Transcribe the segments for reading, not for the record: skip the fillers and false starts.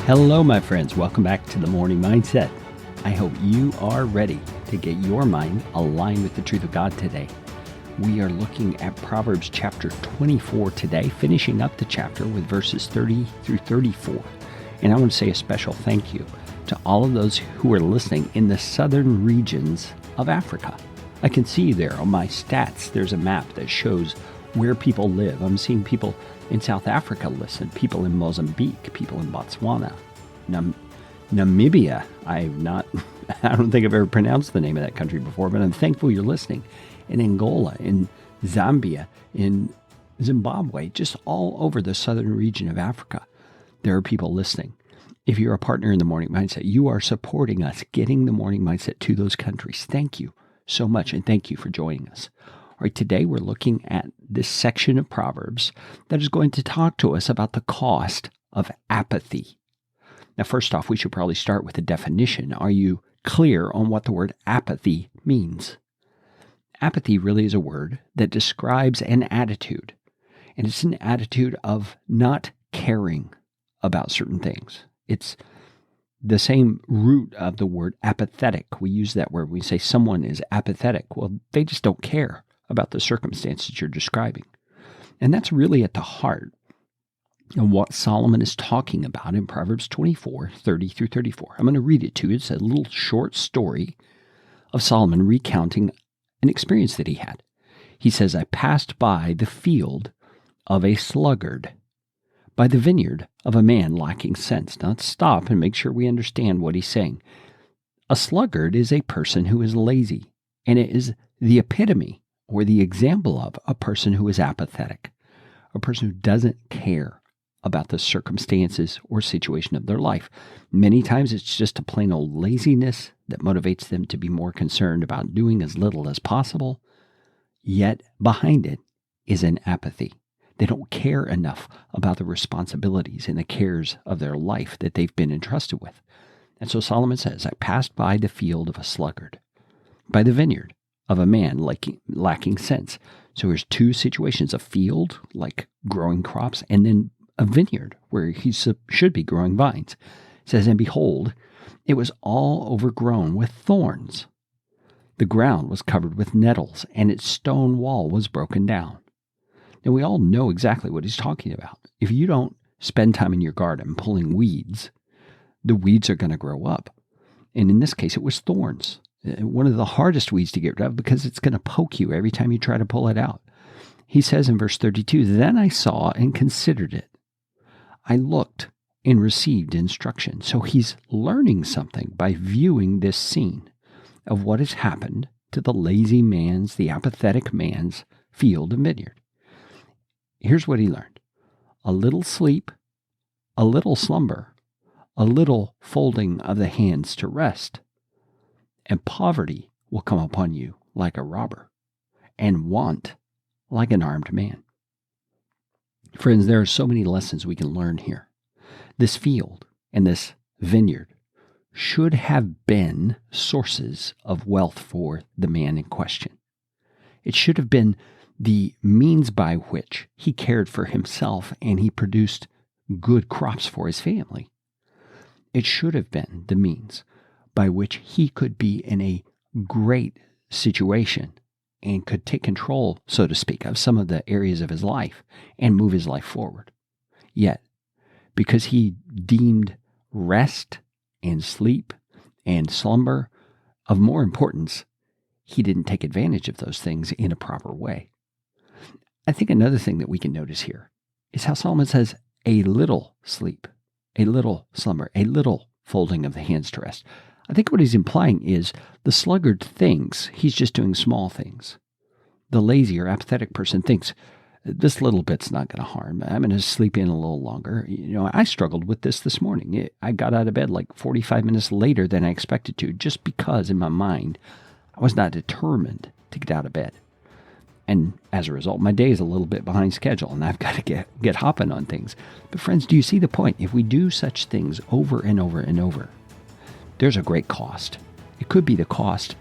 Hello, my friends. Welcome back to the Morning Mindset. I hope you are ready to get your mind aligned with the truth of God today. We are looking at Proverbs chapter 24 today, finishing up the chapter with verses 30 through 34. And I want to say a special thank you to all of those who are listening in the southern regions of Africa. I can see there on my stats, there's a map that shows where people live. I'm seeing people in South Africa listen, people in Mozambique, people in Botswana, Namibia. I don't think I've ever pronounced the name of that country before, but I'm thankful you're listening. In Angola, in Zambia, in Zimbabwe, just all over the southern region of Africa, there are people listening. If you're a partner in the Morning Mindset, you are supporting us getting the Morning Mindset to those countries. Thank you so much, and thank you for joining us. All right, today we're looking at this section of Proverbs that is going to talk to us about the cost of apathy. Now, first off, we should probably start with a definition. Are you clear on what the word apathy means? Apathy really is a word that describes an attitude, and it's an attitude of not caring about certain things. It's the same root of the word apathetic. We use that word. We say someone is apathetic. Well, they just don't care about the circumstances you're describing. And that's really at the heart of what Solomon is talking about in Proverbs 24, 30 through 34. I'm going to read it to you. It's a little short story of Solomon recounting an experience that he had. He says, I passed by the field of a sluggard, by the vineyard of a man lacking sense. Now let's stop and make sure we understand what he's saying. A sluggard is a person who is lazy, and it is the epitome or the example of a person who is apathetic, a person who doesn't care about the circumstances or situation of their life. Many times it's just a plain old laziness that motivates them to be more concerned about doing as little as possible, yet behind it is an apathy. They don't care enough about the responsibilities and the cares of their life that they've been entrusted with. And so Solomon says, I passed by the field of a sluggard, by the vineyard of a man lacking sense. So there's two situations, a field, like growing crops, and then a vineyard, where he should be growing vines. It says, and behold, it was all overgrown with thorns. The ground was covered with nettles, and its stone wall was broken down. Now, we all know exactly what he's talking about. If you don't spend time in your garden pulling weeds, the weeds are going to grow up. And in this case, it was thorns. One of the hardest weeds to get rid of because it's going to poke you every time you try to pull it out. He says in verse 32, then I saw and considered it. I looked and received instruction. So he's learning something by viewing this scene of what has happened to the lazy man's, the apathetic man's field and vineyard. Here's what he learned. A little sleep, a little slumber, a little folding of the hands to rest, and poverty will come upon you like a robber, and want like an armed man. Friends, there are so many lessons we can learn here. This field and this vineyard should have been sources of wealth for the man in question. It should have been the means by which he cared for himself and he produced good crops for his family. It should have been the means by which he could be in a great situation and could take control, so to speak, of some of the areas of his life and move his life forward. Yet, because he deemed rest and sleep and slumber of more importance, he didn't take advantage of those things in a proper way. I think another thing that we can notice here is how Solomon says, a little sleep, a little slumber, a little folding of the hands to rest. I think what he's implying is the sluggard thinks he's just doing small things. The lazy or apathetic person thinks, this little bit's not going to harm. I'm going to sleep in a little longer. I struggled with this morning. I got out of bed like 45 minutes later than I expected to, just because in my mind, I was not determined to get out of bed. And as a result, my day is a little bit behind schedule, and I've got to get hopping on things. But friends, do you see the point? If we do such things over and over and over, there's a great cost. It could be the cost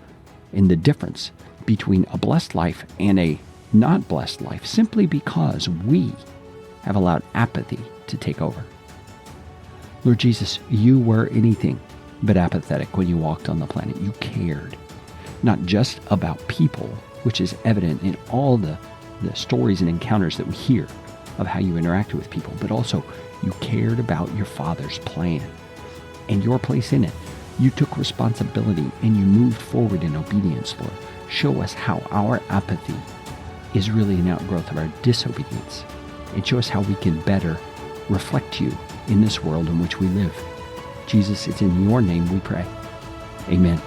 in the difference between a blessed life and a not blessed life, simply because we have allowed apathy to take over. Lord Jesus, you were anything but apathetic when you walked on the planet. You cared, not just about people, which is evident in all the stories and encounters that we hear of how you interacted with people, but also you cared about your Father's plan and your place in it. You took responsibility and you moved forward in obedience, Lord. Show us how our apathy is really an outgrowth of our disobedience, and show us how we can better reflect you in this world in which we live. Jesus, it's in your name we pray. Amen.